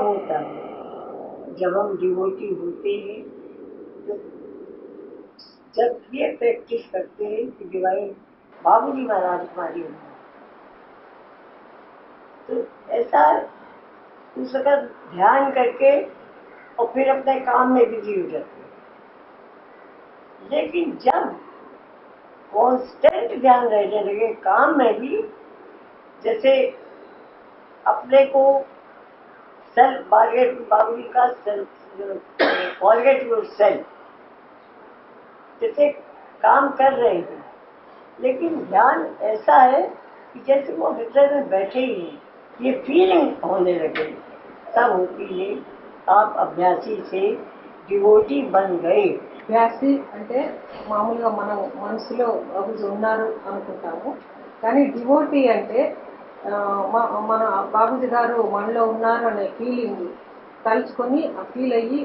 होता है जब हम डिवोटी होते हैं, तो जब ये प्रैक्टिस करते हैं कि डिवाइन बाबूजी महाराज हमारी हो, तो ऐसा उस वक्त ध्यान करके और फिर अपने काम में बिजी हो जाते हैं। लेकिन जब कांस्टेंट ध्यान रहने लगे काम में भी, जैसे अपने को सेल्फ बाबूजी का सेल्फ फॉरगेट योर सेल्फ, जैसे काम कर रहे हैं लेकिन ध्यान ऐसा है कि जैसे वो हृदय में बैठे ही हैं, ये फीलिंग होने लगे, तब होती है आप अभ्यासी से डिवोटी बन गए। అభ్యాసి అంటే మామూలుగా మనం మనసులో బాబూజీ ఉన్నారు అనుకుంటాము, కానీ డివోటీ అంటే మన బాబూజీ గారు మనలో ఉన్నారు అనే ఫీలింగ్ తలుచుకొని ఆ ఫీల్ అయ్యి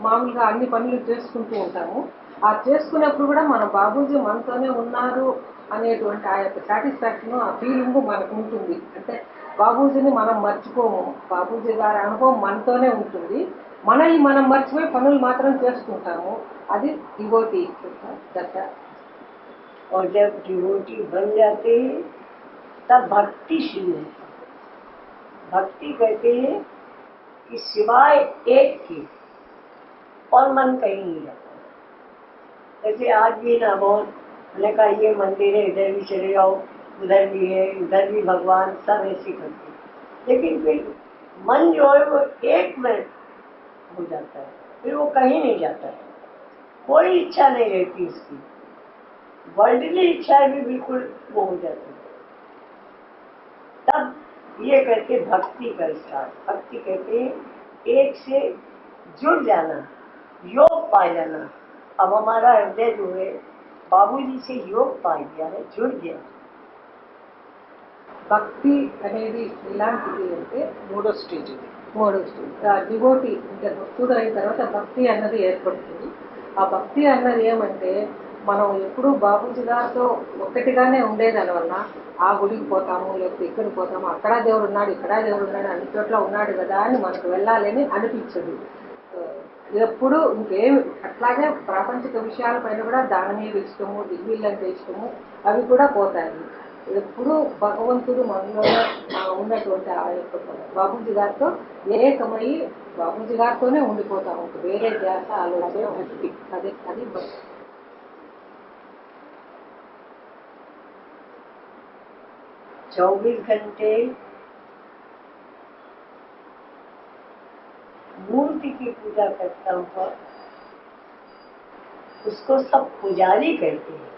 మామూలుగా అన్ని పనులు చేసుకుంటూ ఉంటాము. ఆ చేసుకున్నప్పుడు కూడా మన బాబూజీ మనతోనే ఉన్నారు అనేటువంటి ఆ యొక్క సాటిస్ఫాక్షన్, ఆ ఫీలింగ్ మనకు ఉంటుంది. అంటే బాబూజీని మనం మర్చిపోము, బాబూజీ గారి అనుభవం మనతోనే ఉంటుంది. మనల్ని మనం మర్చిపోయి పనులు మాత్రం చేసుకుంటాము. అది డివోటీ దశ. और जब डिवोटी बन जाते हैं तब भक्ति शुरू होती है। भक्ति कहते हैं कि सिवाय एक के और मन कहीं नहीं जाता। जैसे आज भी ना बहुत मैंने कहा ये मंदिर है, इधर भी चले जाओ, उधर भी है, उधर भी भगवान, सब ऐसे करते हैं, लेकिन फिर मन जो है वो एक में हो जाता है, फिर वो कहीं नहीं जाता है, कोई इच्छा नहीं रहती उसकी, वर्ल्डली इच्छाएं भी बिल्कुल वो हो जाती है। तब ये करके भक्ति का स्टार्ट, भक्ति कहते हैं एक से जुड़ जाना, योग पा जाना। अब हमारा हृदय जो है बाबूजी से योग पा गया है, जुड़ गया। భక్తి అనేది ఎలాంటిది అంటే మూడో స్టేజ్. డివోటీ అంటే భక్తుడు అయిన తర్వాత భక్తి అన్నది ఏర్పడుతుంది. ఆ భక్తి అన్నది ఏమంటే మనం ఎప్పుడూ బాబూజీ గారితో ఒక్కటిగానే ఉండేదాని వల్ల ఆ గుడికి పోతాము, లేకపోతే ఇక్కడికి పోతాము, అక్కడ దేవుడు ఉన్నాడు, ఇక్కడ దేవుడు ఉన్నాడు, అన్ని చోట్ల ఉన్నాడు కదా అని మనకు వెళ్ళాలని అనిపించదు. ఎప్పుడు ఇంకేమి అట్లాగే ప్రాపంచిక విషయాలపైన కూడా దాని మీద ఇష్టము, దిగ్విళ్ళంటే ఇష్టము, అవి కూడా పోతాయి. ఎప్పుడు భగవంతుడు మనలోనే ఉన్నటువంటి ఆ యొక్క బాబూజీ గారితో ఏకమై బాబూజీ గారితోనే ఉండిపోతాము, వేరే ధ్యాస ఆలోచన భక్తి. అది భక్తి. 24 घंटे मूर्ति की पूजा करता हुआ उसको सब पुजारी कहते हैं,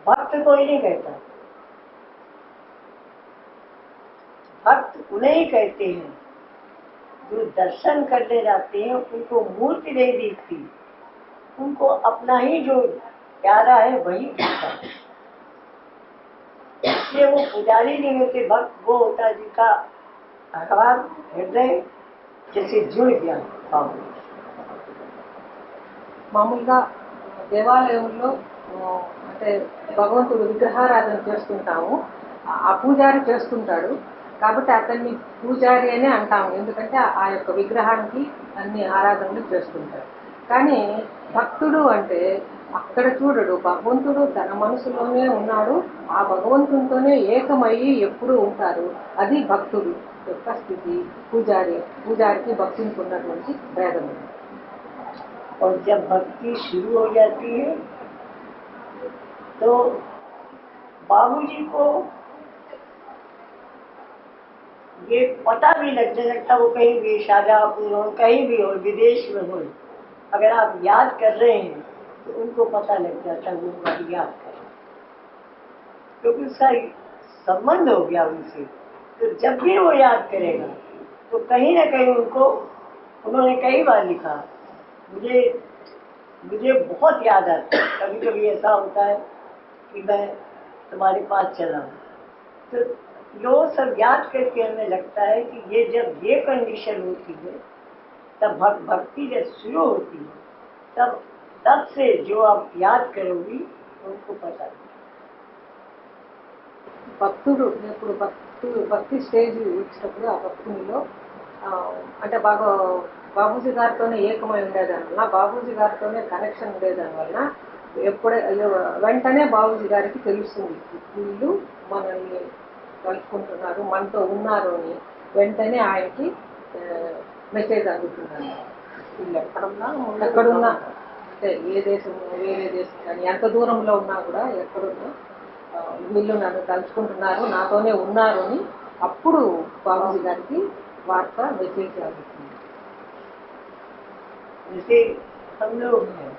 भक्त कोई नहीं कहता। भक्त उन्हें ही कहते हैं जो दर्शन करने जाते हैं, उनको मूर्ति नहीं दिखती, उनको अपना ही जो प्यारा है वही दिखता है, इसलिए वो पुजारी नहीं होते। भक्त वो होता है जिनका भगवान हृदय जैसे जुड़ गया बाबू। మామూలుగా దేవాలయంలో అంటే భగవంతుడు విగ్రహారాధన చేస్తుంటాము, ఆ పూజారి చేస్తుంటాడు కాబట్టి అతన్ని పూజారి అని అంటాము, ఎందుకంటే ఆ యొక్క విగ్రహానికి అన్ని ఆరాధనలు చేస్తుంటాడు. కానీ భక్తుడు అంటే అక్కడ చూడడు, భగవంతుడు తన మనసులోనే ఉన్నాడు, ఆ భగవంతునితోనే ఏకమయ్యి ఎప్పుడూ ఉంటారు. అది భక్తుడు యొక్క స్థితి. పూజారికి భక్తునికి ఉన్నటువంటి భేదం. और जब भक्ति शुरू हो जाती है तो बाबूजी को ये पता भी लगने लगता, वो कहीं भी शाहजहाँपुर हो, कहीं भी हो, विदेश में हो, अगर आप याद कर रहे हैं तो उनको पता लग जाता है वो याद कर, क्योंकि उसका संबंध हो गया उनसे। तो जब भी वो याद करेगा तो कहीं ना कहीं उनको, उन्होंने कई बार लिखा, मुझे बहुत याद आता है, कभी कभी ऐसा होता है कि मैं तुम्हारे पास चला हूँ, तो जो सब याद करके हमें लगता है कि ये जब ये कंडीशन होती है तब भक्ति जब शुरू होती है, तब से जो आप याद करोगी उनको पता है। భక్తుడు ఎప్పుడు భక్తి స్టేజ్ వచ్చినప్పుడు ఆ భక్తునిలో అంటే బాబూజీ గారితోనే ఏకమై ఉండేదానివల్ల, బాబూజీ గారితోనే కనెక్షన్ ఉండేదానివల్ల వెంటనే బాబూజీ గారికి తెలుస్తుంది వీళ్ళు మనల్ని కలుపుకుంటున్నారు, మనతో ఉన్నారు అని. వెంటనే ఆయనకి మెసేజ్ అందుతున్నారు. వీళ్ళు ఎక్కడున్నా అంటే ఏ దేశం వేరే దేశం కానీ ఎంత దూరంలో ఉన్నా కూడా ఎక్కడున్నా వీళ్ళు నన్ను తలుచుకుంటున్నారు, నాతోనే ఉన్నారు అని అప్పుడు బాబూజీ గారికి वार्ता मैसेज आती है। जैसे हम लोग हैं,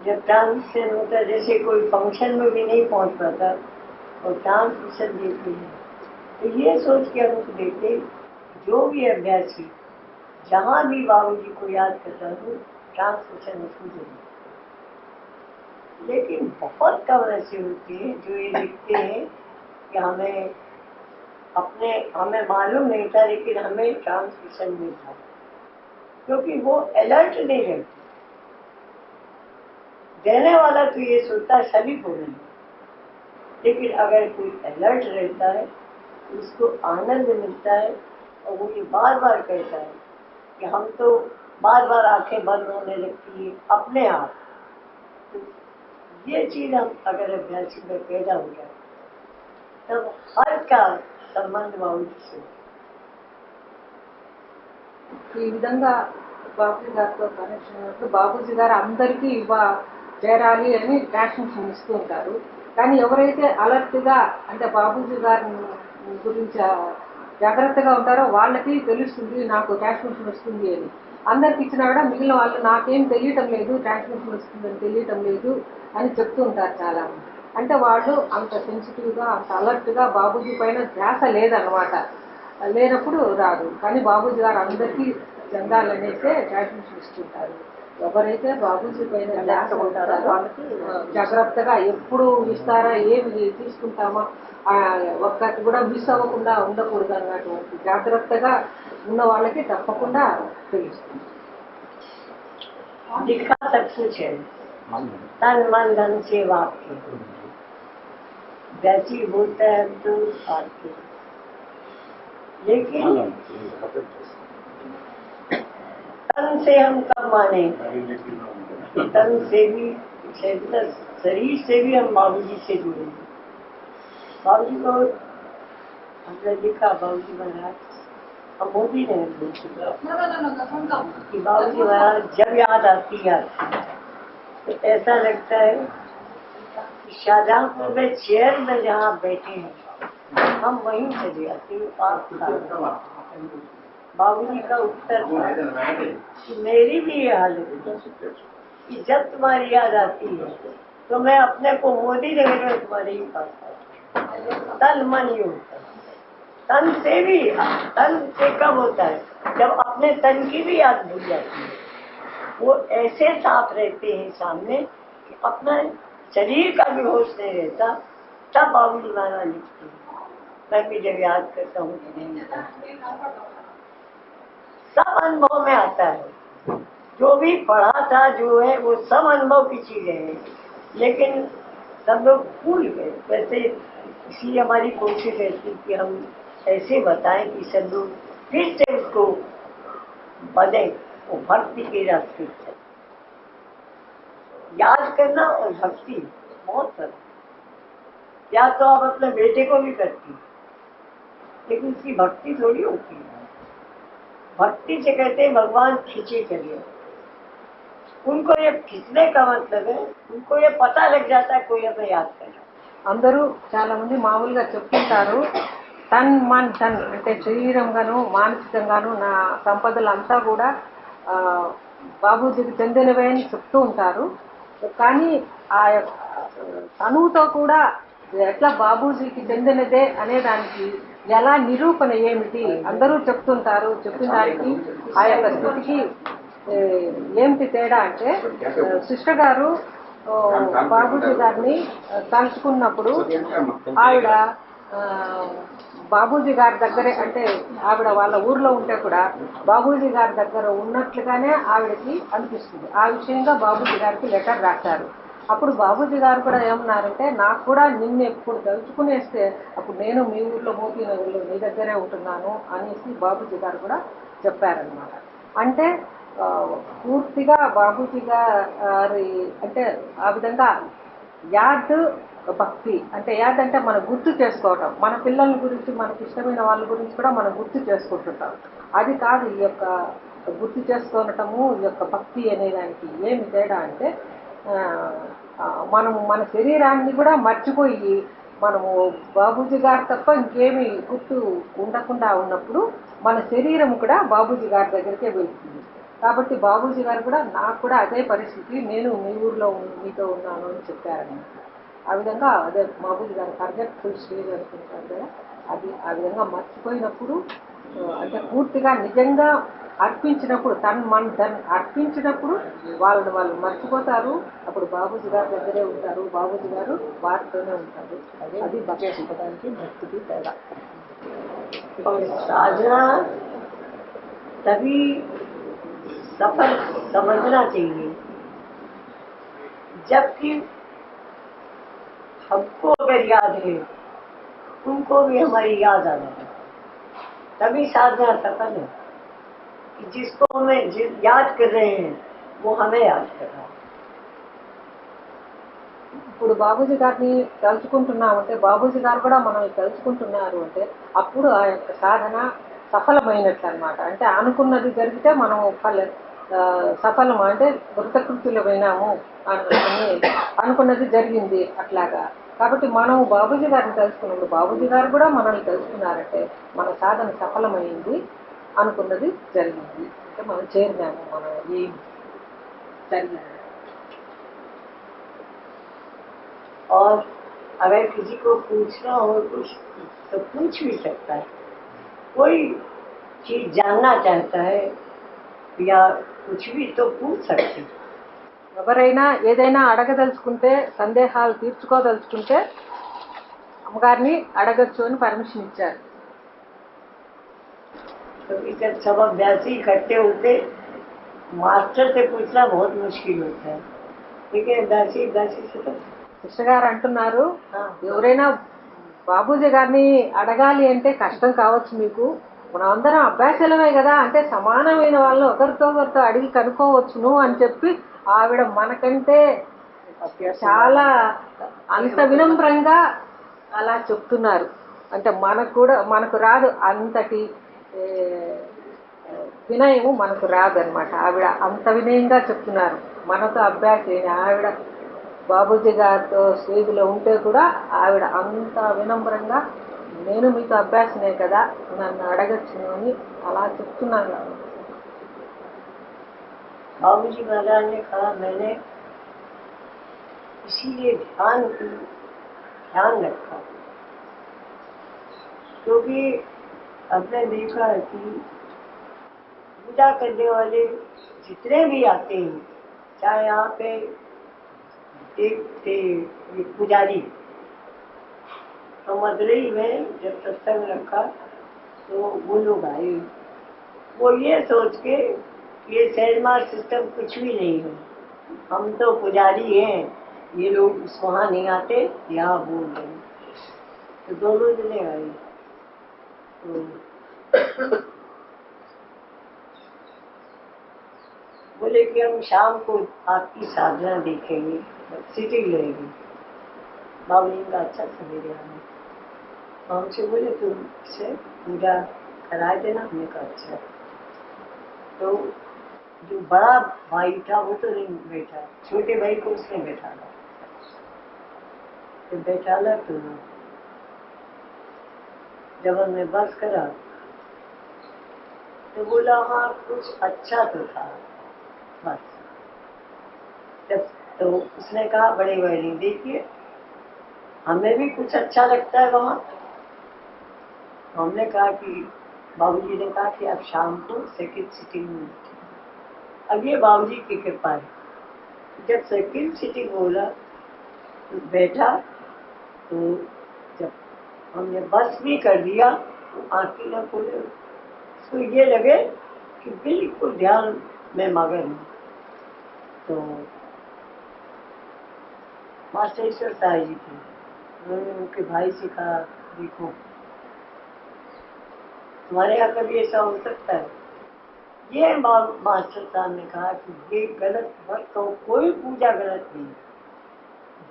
जब ट्रांसमिशन होता है, जैसे कोई फंक्शन में भी नहीं पहुंच पाता और ट्रांसमिशन देते हैं, तो ये सोच के हम देते जो भी अभ्यासी जहाँ भी बाबूजी को याद करता हूँ ट्रांसमिशन उसको जरूर। लेकिन बहुत कम ऐसे होते हैं जो ये लिखते हैं कि हमें मालूम नहीं था लेकिन हमें ट्रांसमिशन मिल था, क्योंकि वो अलर्ट नहीं रहते। देने वाला तो ये सोचता है सभी को मिले, लेकिन अगर कोई अलर्ट रहता है तो उसको आनंद मिलता है और वो ये बार बार कहता है कि हम तो बार बार आंखें बंद होने लगती है अपने आप। तो ये चीज़ हम अगर अभ्यासी में पैदा हो जाए तब हर का సంబంధం అవుతుంది. ఈ విధంగా బాబూజీ గారితో కనెక్షన్ ఉన్నప్పుడు బాబూజీ గారు అందరికీ చేరాలి అని ట్రాన్స్మిషన్ ఇస్తూ ఉంటారు. కానీ ఎవరైతే అలర్ట్గా అంటే బాబూజీ గారి గురించి జాగ్రత్తగా ఉంటారో వాళ్ళకి తెలుస్తుంది నాకు ట్రాన్స్మిషన్ వస్తుంది అని. అందరికి ఇచ్చినా కూడా మిగిలిన వాళ్ళు నాకేం తెలియటం లేదు, ట్రాన్స్మిషన్ వస్తుందని తెలియటం లేదు అని చెప్తూ ఉంటారు చాలామంది. అంటే వాళ్ళు అంత సెన్సిటివ్గా అంత అలర్ట్గా బాబూజీ పైన ధ్యాస లేదన్నమాట. లేనప్పుడు రాదు. కానీ బాబూజీ గారు అందరికీ చెందాలనేసే ట్రాన్స్మిషన్ ఇస్తుంటారు. ఎవరైతే బాబూజీ పైన ధ్యాస ఉంటారో వాళ్ళకి జాగ్రత్తగా ఎప్పుడు ఇస్తారా ఏమి తీసుకుంటామా ఒక్కటి కూడా మిస్ అవ్వకుండా ఉండకూడదు అన్నటువంటి జాగ్రత్తగా ఉన్న వాళ్ళకి తప్పకుండా తెలుస్తుంది. तन मन धन से वाक्य वैसी बोलता है तो वाक्य, लेकिन तन से हम कब माने? तन से भी शरीर से भी हम बाबूजी से जुड़े। बाबूजी को हमने लिखा, बाबूजी महाराज हम मोदी ने कि बाबूजी महाराज जब याद आती है तो ऐसा लगता है कि शाहजहांपुर में चेयर में जहाँ बैठे हैं हम वहीं चले आते हैं। बाबूजी का उत्तर था कि मेरी भी ये हालत है कि जब तुम्हारी याद आती है तो मैं अपने को मोदी नगर में तुम्हारे ही पास आती। तन मन ही होता है। तन से भी, तन से कब होता है? जब अपने तन की भी याद भूल जाती है। वो ऐसे साफ रहते हैं सामने कि अपना शरीर का भी होश नहीं रहता। तब बाबूजी महाराज लिखते हैं, मैं भी जब याद करता हूँ सब अनुभव में आता है। जो भी पढ़ा था जो है वो सब अनुभव की चीजें हैं, लेकिन सब लोग भूल गए। वैसे इसलिए हमारी कोशिश रहती कि हम ऐसे बताएं कि सब लोग फिर से उसको बने, वो भक्ति के रास्ते से। याद करना और भक्ति बहुत फर्क। या तो आप अपने बेटे को भी करती, लेकिन उसकी भक्ति थोड़ी होती है। भक्ति से कहते हैं भगवान खींचे चलिए। उनको ये खींचने का मतलब है उनको ये पता लग जाता है कोई हमें याद करना। అందరూ చాలా మంది మామూలుగా చెప్తుంటారు తన్ మన్ ధన్ అంటే శరీరంగాను మానసికంగాను నా సంపదలంతా కూడా బాబూజీకి చెందినవే అని చెప్తూ ఉంటారు. కానీ ఆ తనువుతో కూడా ఎట్లా బాబూజీకి చెందినదే అనే దానికి ఎలా నిరూపణ ఏమిటి అందరూ చెప్తుంటారు. చెప్పిన దానికి ఆ యొక్క స్థితికి ఏమిటి తేడా అంటే సిస్టర్ గారు బాబూజీ గారిని తలుచుకున్నప్పుడు ఆవిడ బాబూజీ గారి దగ్గరే అంటే ఆవిడ వాళ్ళ ఊర్లో ఉంటే కూడా బాబూజీ గారి దగ్గర ఉన్నట్లుగానే ఆవిడకి అనిపిస్తుంది. ఆ విషయంగా బాబూజీ గారికి లెటర్ రాశారు. అప్పుడు బాబూజీ గారు కూడా ఏమన్నారంటే, నాకు కూడా నిన్ను ఎప్పుడు తలుచుకునేస్తే అప్పుడు నేను మీ ఊర్లో మోతీనగర్లో నీ దగ్గరే ఉంటున్నాను అనేసి బాబూజీ గారు కూడా చెప్పారనమాట. అంటే పూర్తిగా బాబూజీ గారి అంటే ఆ విధంగా యాద్ భక్తి అంటే యాద్ అంటే మనం గుర్తు చేసుకోవటం, మన పిల్లల గురించి మనకి ఇష్టమైన వాళ్ళ గురించి కూడా మనం గుర్తు చేసుకుంటుంటాం. అది కాదు ఈ యొక్క గుర్తు చేసుకోవటము, ఈ యొక్క భక్తి అనేదానికి ఏమి తేడా అంటే మనము మన శరీరాన్ని కూడా మర్చిపోయి మనము బాబూజీ గారు తప్ప ఇంకేమి గుర్తు ఉండకుండా ఉన్నప్పుడు మన శరీరం కూడా బాబూజీ గారి దగ్గరికే వెళ్తుంది. కాబట్టి బాబూజీ గారు కూడా నాకు కూడా అదే పరిస్థితి, నేను మీ ఊర్లో మీతో ఉన్నాను అని చెప్పారన్నమాట. ఆ విధంగా అదే బాబూజీ గారు ఫర్గెట్ఫుల్ స్టేజ్ అనుకుంటారు కదా, అది ఆ విధంగా మర్చిపోయినప్పుడు అంటే పూర్తిగా నిజంగా అర్పించినప్పుడు దాన్ని అర్పించినప్పుడు వాళ్ళు మర్చిపోతారు. అప్పుడు బాబూజీ గారి దగ్గరే ఉంటారు, బాబూజీ గారు వారితోనే ఉంటారు. అది భక్తి చేసుకోవడానికి భక్తికి తేడా. साधना तभी सफल समझना चाहिए जबकि हमको अगर याद है उनको भी हमारी याद आ जाए, तभी साधना सफल है कि जिसको हमें याद कर रहे हैं वो हमें याद कर रहा है. ఇప్పుడు బాబూజీ గారిని తలుచుకుంటున్నామంటే బాబూజీ గారు కూడా మనల్ని తలుచుకుంటున్నారు అంటే అప్పుడు ఆ యొక్క సాధన సఫలమైనట్లు అనమాట. అంటే అనుకున్నది జరిగితే మనం సఫలం అంటే కృతకృత్యులమైనాము అని అనుకున్నది జరిగింది అట్లాగా. కాబట్టి మనం బాబూజీ గారిని తెలుసుకున్నప్పుడు బాబూజీ గారు కూడా మనల్ని తెలుసుకున్నారంటే మన సాధన సఫలమైంది, అనుకున్నది జరిగింది అంటే మనం చేరినాము, మనం ఏం జరిగింది. और अगर किसी को पूछना हो कुछ तो पूछ भी सकता है, कोई चीज जानना चाहता है या कुछ भी तो पूछ सकते. ఎవరైనా ఏదైనా అడగదలుచుకుంటే, సందేహాలు తీర్చుకోదలుచుకుంటే అమ్మగారిని అడగచ్చు అని పర్మిషన్ ఇచ్చారు. तो जब सब अभ्यासी इकट्ठे होते मास्टर से पूछना बहुत मुश्किल होता है, लेकिन अभ्यासी से तो కృష్ణ గారు అంటున్నారు, ఎవరైనా బాబూజీ గారిని అడగాలి అంటే కష్టం కావచ్చు మీకు, మనం అందరం అభ్యాసాలమే కదా, అంటే సమానమైన వాళ్ళు ఒకరితో ఒకరితో అడిగి కనుక్కోవచ్చును అని చెప్పి ఆవిడ మనకంటే చాలా అంత వినమ్రంగా అలా చెప్తున్నారు. అంటే మనకు రాదు అంతటి వినయము, మనకు రాదు అనమాట. ఆవిడ అంత వినయంగా చెప్తున్నారు. మనతో అభ్యాసి ఆవిడ బాబూజీ గారితో స్టేజ్లో ఉంటే కూడా ఆవిడ అంత వినమ్రంగా నేను మీతో అభ్యాసనే కదా, నన్ను అడగచ్చును అని అలా చెప్తున్నాను. बाबूजी महाराज ने कहा मैंने इसीलिए ध्यान रखा क्योंकि हमने देखा है कि पूजा करने वाले जितने भी आते हैं, चाहे यहाँ पे एक थे पुजारी, तो मदुरई में जब सत्संग रखा तो वो लोग आए, वो ये सोच के ये सेलमार सिस्टम कुछ भी नहीं है, हम तो पुजारी हैं, ये लोग वहाँ नहीं आते, यहाँ बोल रहे हैं. तो दोनों जने आए तो बोले कि हम शाम को आपकी साधना देखेंगे, सिटिंग रहेगी. बाबूजी का अच्छा सवेरे आना, हमसे बोले तुमसे पूजा करा देना. हमने कहा अच्छा. तो जो बड़ा भाई था वो तो नहीं बैठा, छोटे भाई को उसने बैठाला. तो बैठाला तो जब हमने बस करा तो बोला हाँ कुछ अच्छा तो था बस. जब तो उसने कहा बड़े भाई देखिए हमें भी कुछ अच्छा लगता है वहाँ. हमने कहा कि बाबूजी ने कहा कि आप शाम को सेकंड सिटिंग में. अब ये बाबूजी की कृपा है, जब सेकंड सिटिंग बोला तो बैठा, तो जब हमने बस भी कर दिया तो आंखें न खोले, उसको ये लगे कि बिल्कुल ध्यान में मगन हूँ. तो मास्टर ईश्वर साहब जी थे। उन्होंने उनके भाई से कहा, देखो तुम्हारे यहाँ कभी ऐसा हो सकता है? ये मास्टर साहब ने कहा कि ये गलत मत कहो, कोई पूजा गलत नहीं।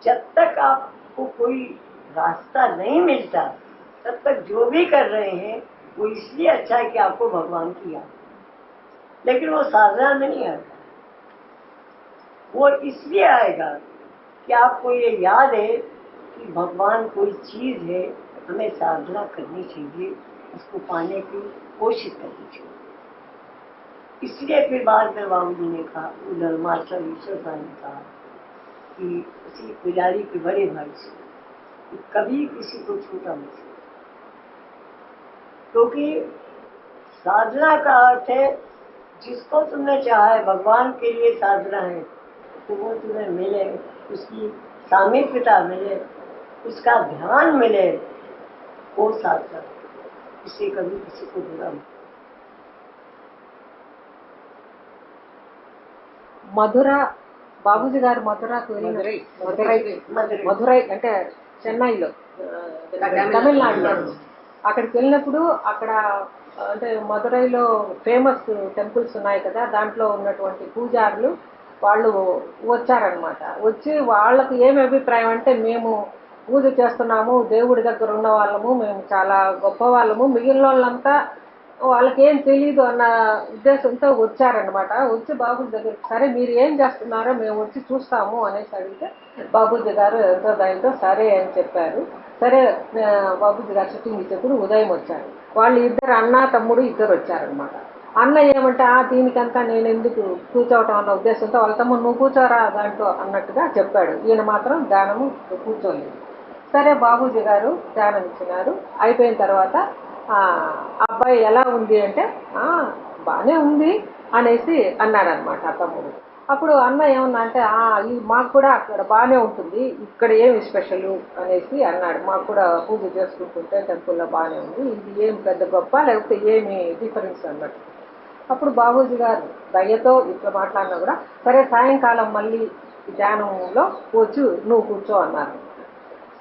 जब तक आपको कोई रास्ता नहीं मिलता तब तक जो भी कर रहे हैं वो इसलिए अच्छा है कि आपको भगवान की याद, लेकिन वो साधना में नहीं आएगा। वो इसलिए आएगा कि आपको ये याद है कि भगवान कोई चीज है, हमें साधना करनी चाहिए, उसको पाने की कोशिश करनी चाहिए। इसलिए फिर बाद में बाबू जी ने कहा, उधर मास्टर ईश्वर साहब ने कहा कि उसी पुजारी के बड़े भाई से कि कभी किसी को छूटा मत, क्योंकि साधना का अर्थ है जिसको तुमने चाहा है, भगवान के लिए साधना है, तो वो तुम्हें मिले, उसकी सामीप्यता मिले, उसका ध्यान मिले, वो साधना। इससे कभी किसी को बुरा मत। మధుర బాబూజీ గారు మధురకు వెళ్ళిన మధురై అంటే చెన్నైలో తమిళనాడులో అక్కడికి వెళ్ళినప్పుడు అక్కడ అంటే మధురైలో ఫేమస్ టెంపుల్స్ ఉన్నాయి కదా, దాంట్లో ఉన్నటువంటి పూజారులు వాళ్ళు వచ్చారనమాట. వచ్చి వాళ్ళకు ఏమి అభిప్రాయం అంటే, మేము పూజ చేస్తున్నాము, దేవుడి దగ్గర ఉన్న వాళ్ళము, మేము చాలా గొప్ప వాళ్ళము, మిగిలిన వాళ్ళంతా వాళ్ళకేం తెలీదు అన్న ఉద్దేశంతో వచ్చారనమాట. వచ్చి బాబూజీ దగ్గరికి, సరే మీరు ఏం చేస్తున్నారో మేము వచ్చి చూస్తాము అనేసి అడిగితే బాబూజీ గారు ఎంతో దయతో సరే అని చెప్పారు. సరే బాబూజీ గారు షూటింగ్ ఇచ్చేప్పుడు ఉదయం వచ్చారు. వాళ్ళు ఇద్దరు అన్న తమ్ముడు ఇద్దరు వచ్చారనమాట. అన్న ఏమంటే, దీనికంతా నేను ఎందుకు కూర్చోవటం అన్న ఉద్దేశంతో వాళ్ళ తమ్ముడు నువ్వు కూర్చోరా దాంట్లో అన్నట్టుగా చెప్పాడు. ఈయన మాత్రం ధ్యానము కూర్చోలేదు. సరే బాబూజీ గారు ధ్యానం ఇచ్చినారు. అయిపోయిన తర్వాత అబ్బాయి ఎలా ఉంది అంటే, బాగానే ఉంది అనేసి అన్నాడనమాట ఆ తమ్ముడు. అప్పుడు అన్న ఏమన్నా అంటే, మాకు కూడా అక్కడ బాగానే ఉంటుంది, ఇక్కడ ఏమి స్పెషల్ అనేసి అన్నాడు. మాకు కూడా పూజ చేసుకుంటుంటే టెంపుల్లో బాగానే ఉంది, ఇది ఏం పెద్ద గొప్ప లేకపోతే ఏమి డిఫరెన్స్ అన్నట్టు. అప్పుడు బాబూజీ గారు దయ్యతో ఇట్లా మాట్లాడినా కూడా, సరే సాయంకాలం మళ్ళీ ధ్యానంలో వచ్చి నువ్వు కూర్చో అన్నారు.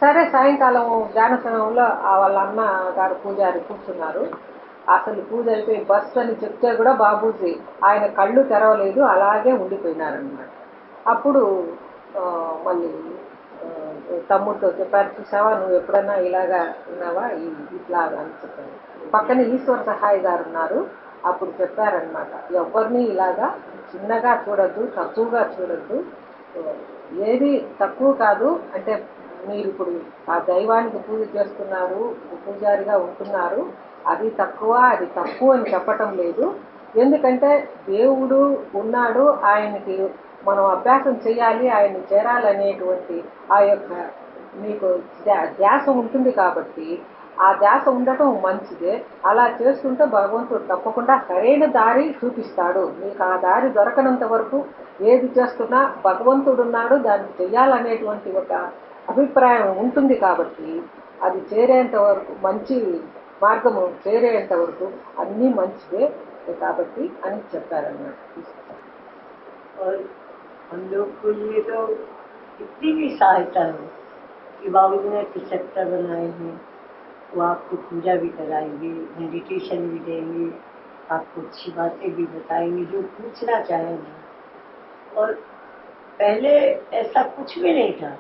సరే సాయంకాలం ధ్యాన సమయంలో వాళ్ళ అన్న గారు పూజారి కూర్చున్నారు. అసలు పూజ అయిపోయి బస్ అని చెప్తే కూడా బాబూజీ ఆయన కళ్ళు తెరవలేదు, అలాగే ఉండిపోయినారనమాట. అప్పుడు మళ్ళీ తమ్ముడితో చెప్పారు, చూసావా నువ్వు ఎప్పుడన్నా ఇలాగా ఉన్నావా ఇట్లాగా అని చెప్పారు. పక్కన ఈశ్వర సహాయ్ గారు ఉన్నారు. అప్పుడు చెప్పారనమాట, ఎవరిని ఇలాగా చిన్నగా చూడద్దు, తక్కువగా చూడద్దు, ఏది తక్కువ కాదు అంటే మీరు ఇప్పుడు ఆ దైవానికి పూజ చేస్తున్నారు, పూజారిగా ఉంటున్నారు, అది తక్కువ అది తక్కువ అని చెప్పటం లేదు. ఎందుకంటే దేవుడు ఉన్నాడు, ఆయనకి మనం అభ్యాసం చేయాలి, ఆయన్ని చేరాలనేటువంటి ఆ యొక్క మీకు ధ్యాస ఉంటుంది కాబట్టి ఆ ధ్యాస ఉండటం మంచిదే. అలా చేస్తుంటే భగవంతుడు తప్పకుండా సరైన దారి చూపిస్తాడు. మీకు ఆ దారి దొరకనంత వరకు ఏది చేస్తున్నా భగవంతుడు ఉన్నాడు, దాన్ని చెయ్యాలనేటువంటి ఒక అభిప్రాయం ఉంటుంది కాబట్టి అది చేరేంత వరకు, మంచి మార్గము చేరేంత వరకు అన్నీ మంచిదే కాబట్టి అని చెప్పారన్నమాట. और हम लोग को ये तो इतनी भी सहायता है कि बाबूजी ने प्रिसेप्टर बनाए हैं, वो आपको पूजा भी कराएंगे, मेडिटेशन भी देंगे, आपको अच्छी बातें भी बताएंगे जो पूछना चाहेंगे। और पहले ऐसा कुछ भी नहीं था,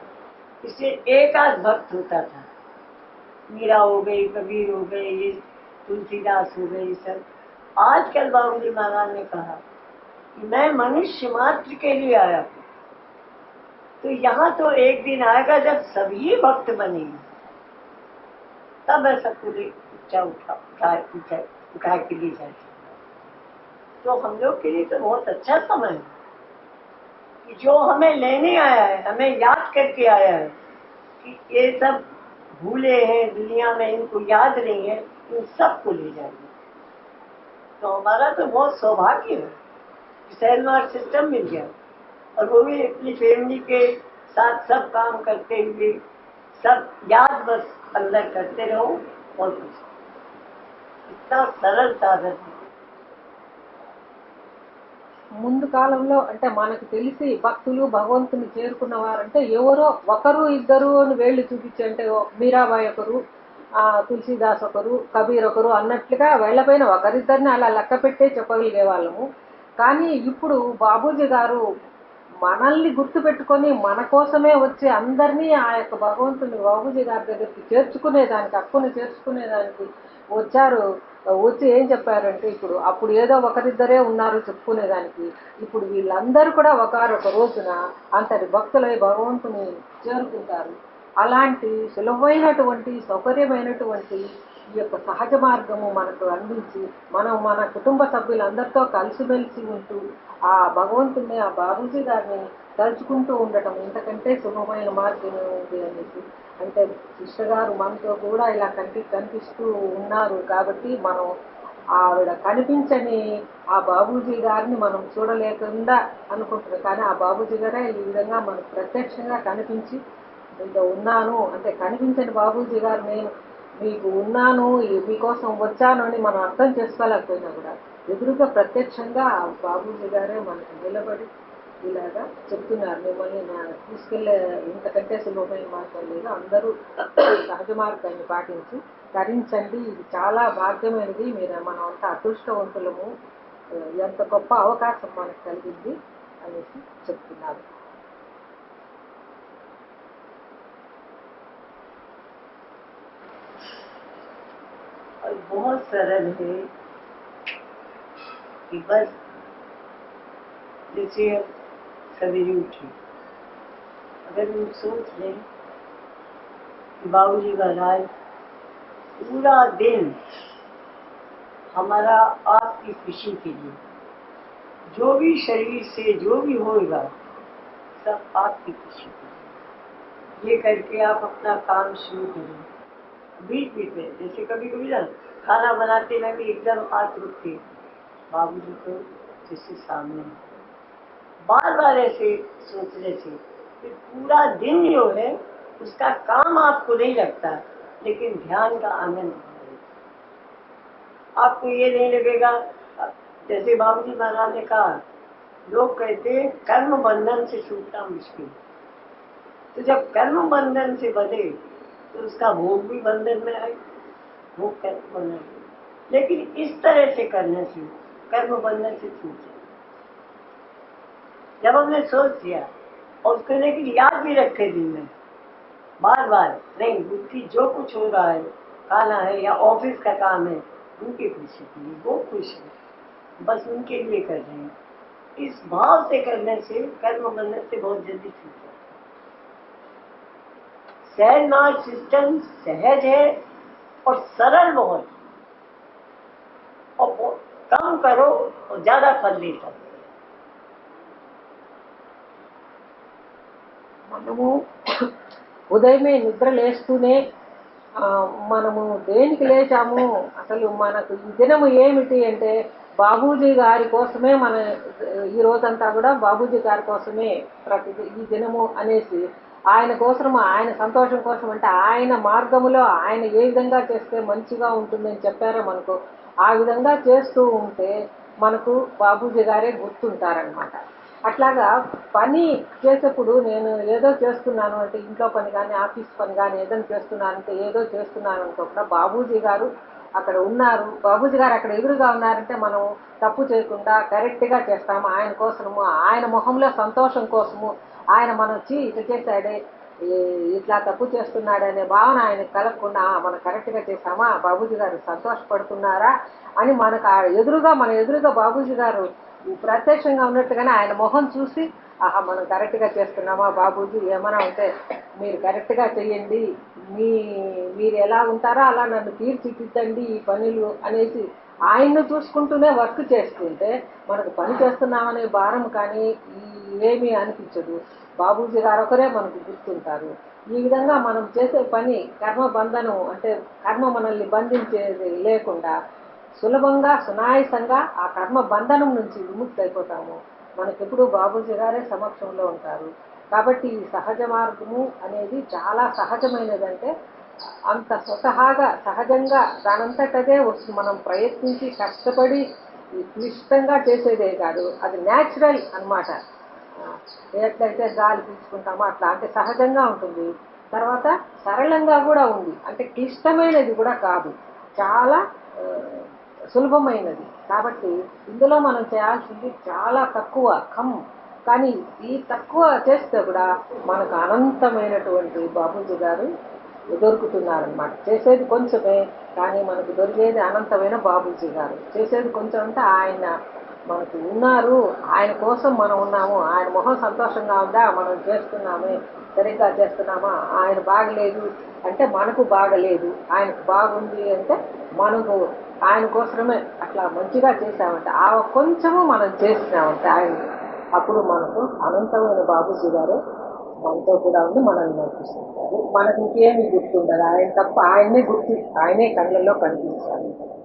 इससे एक आध भक्त होता था, मीरा हो गई, कबीर हो गए, ये तुलसीदास हो गए, सब। आजकल बाबूजी महाराज ने कहा कि मैं मनुष्य मात्र के लिए आया हूँ, तो यहाँ तो एक दिन आएगा जब सभी भक्त बनेंगे, तब मैं सबको उठा के लिए जाए। तो हम लोग के लिए तो बहुत अच्छा समय है कि जो हमें लेने आया है, हमें याद करके आया है कि ये सब भूले हैं दुनिया में, इनको याद नहीं है, इन सबको ले जाएंगे। तो हमारा तो बहुत सौभाग्य है कि सेलमार्ट सिस्टम मिल गया, और वो भी अपनी फैमिली के साथ सब काम करते हुए, सब याद बस अंदर करते रहो और कुछ। इतना सरल साधन है। ముందు కాలంలో అంటే మనకు తెలిసి భక్తులు భగవంతుని చేరుకున్న వారంటే ఎవరో ఒకరు ఇద్దరు అని వేళ్ళు చూపించి అంటే మీరాబాయి ఒకరు, తులసీదాస్ ఒకరు, కబీర్ ఒకరు అన్నట్లుగా వెళ్ళపైన ఒకరిద్దరిని అలా లెక్క పెట్టే చెప్పగలిగే వాళ్ళము. కానీ ఇప్పుడు బాబూజీ గారు మనల్ని గుర్తుపెట్టుకొని మన కోసమే వచ్చి అందరినీ ఆ యొక్క భగవంతుని బాబూజీ గారి దగ్గరికి చేర్చుకునేదానికి, హక్కుని చేర్చుకునేదానికి వచ్చారు. వచ్చి ఏం చెప్పారంటే ఇప్పుడు అప్పుడు ఏదో ఒకరిద్దరే ఉన్నారు చెప్పుకునేదానికి, ఇప్పుడు వీళ్ళందరూ కూడా ఒకనొక రోజున అంతటి భక్తులై భగవంతుని చేరుకుంటారు. అలాంటి సులభమైనటువంటి సౌకర్యమైనటువంటి ఈ యొక్క సహజ మార్గము మనకు అందించి మనం మన కుటుంబ సభ్యులందరితో కలిసిమెలిసి ఉంటూ ఆ భగవంతుని ఆ బాబూజీ గారిని తలుచుకుంటూ ఉండటం ఇంతకంటే సులభమైన మార్గం ఉంది అనేసి అంటే సిస్టర్ గారు మనతో కూడా ఇలా కనిపిస్తూ ఉన్నారు కాబట్టి మనం ఆవిడ కనిపించని ఆ బాబూజీ గారిని మనం చూడలేకుండా అనుకుంటున్నాం. కానీ ఆ బాబూజీ గారే ఈ విధంగా మనకు ప్రత్యక్షంగా కనిపించి మీతో ఉన్నాను అంటే కనిపించని బాబూజీ గారు నేను మీకు ఉన్నాను మీకోసం వచ్చాను అని మనం అర్థం చేసుకోలేకపోయినా కూడా ఎదురుగా ప్రత్యక్షంగా ఆ బాబూజీ గారే మనకు నిలబడి ఇలాగా చెప్తున్నారు, మిమ్మల్ని తీసుకెళ్లే ఇంతకంటే సులభమైన మార్గం లేదు, అందరూ సహజ మార్గాన్ని పాటించి ధరించండి, ఇది చాలా భాగ్యమైనది, మనం అంతా అదృష్టవంతులము, ఎంత గొప్ప అవకాశం మనకు కలిగింది అనేసి చెప్తున్నారు. बहुत सरल है कि बस जैसे सवेरे उठे अगर हम सोच लें कि बाबूजी का राज पूरा दिन हमारा आपकी खुशी के लिए जो भी शरीर से जो भी होगा सब आपकी खुशी के लिए ये करके आप अपना काम शुरू करें। बीच बीच में जैसे कभी कभी ना खाना बनाते में भी एकदम हाथ रुकते बाबूजी को जैसे सामने बार बार ऐसे सोचने से कि पूरा दिन जो है उसका काम आपको नहीं लगता लेकिन ध्यान का आनंद आपको ये नहीं लगेगा। जैसे बाबूजी महाराज ने कहा लोग कहते कर्म बंधन से छूटना मुश्किल, तो जब कर्म बंधन से बंधे तो उसका भोग भी बंधन में आए, भोग कर्म बंधन, लेकिन इस तरह से करने से कर्म बंधन से छूट जाए। जब हमने सोच लिया और उसको लेकिन याद भी रखे दिन में बार बार नहीं बुद्धि जो कुछ हो रहा है खाना है या ऑफिस का काम है उनकी खुशी के लिए वो खुश है बस उनके लिए कर रहे हैं, इस भाव से करने से कर्म बंधन से बहुत जल्दी छूट जाए। सहजनाथ सिस्टम सहज है और सरल बहुत, और कम करो और ज्यादा फल ले सकते। మనము ఉదయమే నిద్ర లేస్తూనే మనము దేనికి లేచాము, అసలు మనకు ఈ దినము ఏమిటి అంటే బాబూజీ గారి కోసమే మన ఈ రోజంతా కూడా బాబూజీ గారి కోసమే ప్రతి ఈ దినము అనేసి ఆయన కోసం ఆయన సంతోషం కోసం అంటే ఆయన మార్గములో ఆయన ఏ విధంగా చేస్తే మంచిగా ఉంటుందని చెప్పారో మనకు ఆ విధంగా చేస్తూ ఉంటే మనకు బాబూజీ గారే గుర్తుంటారనమాట. అట్లాగా పని చేసేప్పుడు నేను ఏదో చేస్తున్నాను అంటే ఇంట్లో పని కానీ ఆఫీస్ పని కానీ ఏదైనా చేస్తున్నానంటే ఏదో చేస్తున్నాను అనుకోకుండా బాబూజీ గారు అక్కడ ఉన్నారు, బాబూజీ గారు అక్కడ ఎదురుగా ఉన్నారంటే మనం తప్పు చేయకుండా కరెక్ట్గా చేస్తాము. ఆయన కోసము ఆయన మొహంలో సంతోషం కోసము ఆయన మనం ఇట్లా చేశాడే ఇట్లా తప్పు చేస్తున్నాడనే భావన ఆయనకు కలగకుండా మనం కరెక్ట్గా చేస్తామా బాబూజీ గారు సంతోషపడుతున్నారా అని మనకు మన ఎదురుగా బాబూజీ గారు ప్రత్యక్షంగా ఉన్నట్టుగానే ఆయన మొహం చూసి ఆహా మనం కరెక్ట్గా చేస్తున్నామా బాబూజీ ఏమైనా ఉంటే మీరు కరెక్ట్గా చెయ్యండి, మీరు ఎలా ఉంటారో అలా నన్ను తీర్చిదిద్దండి ఈ పనులు అనేసి ఆయన్ను చూసుకుంటూనే వర్క్ చేస్తుంటే మనకు పని చేస్తున్నామనే భారం కానీ ఏమీ అనిపించదు. బాబూజీ గారు ఒకరే మనకు గుర్తుంటారు. ఈ విధంగా మనం చేసే పని కర్మ బంధనం అంటే కర్మ మనల్ని బంధించేది లేకుండా సులభంగా సునాయాసంగా ఆ కర్మ బంధనం నుంచి విముక్తి అయిపోతాము. మనకెప్పుడు బాబూజీ గారే సమక్షంలో ఉంటారు. కాబట్టి ఈ సహజ మార్గము అనేది చాలా సహజమైనదంటే అంత స్వతహాగా సహజంగా దానంతటదే వస్తుంది. మనం ప్రయత్నించి కష్టపడి ఈ క్లిష్టంగా చేసేదే కాదు, అది న్యాచురల్ అన్నమాట. ఎట్లయితే గాలి పీల్చుకుంటామో అట్లా, అంటే సహజంగా ఉంటుంది. తర్వాత సరళంగా కూడా ఉంది, అంటే క్లిష్టమైనది కూడా కాదు, చాలా ఆ, సులభమైనది. కాబట్టి ఇందులో మనం చేయాల్సింది చాలా తక్కువ కానీ ఈ తక్కువ చేస్తే కూడా మనకు అనంతమైనటువంటి బాబూజీ గారు దొరుకుతున్నారనమాట. చేసేది కొంచెమే కానీ మనకు దొరికేది అనంతమైన బాబూజీ గారు. చేసేది కొంచెం అంటే ఆయన మనకు ఉన్నారు, ఆయన కోసం మనం ఉన్నాము, ఆయన మొహం సంతోషంగా ఉందా, మనం చేస్తున్నామే, సరిగ్గా చేస్తున్నామా, ఆయన బాగలేదు అంటే మనకు బాగలేదు, ఆయనకు బాగుంది అంటే మనకు ఆయన కోసమే అట్లా మంచిగా చేశామంటే, ఆ కొంచెము మనం చేసినామంటే ఆయన, అప్పుడు మనకు అనంతమైన బాబూజీ గారు మనతో కూడా ఉండి మనల్ని నడిపిస్తుంటారు. మనకి ఇంకేమి గుర్తుండదు, ఆయన తప్ప ఆయనే గుర్తు, ఆయనే కళ్ళల్లో కనిపించాలి.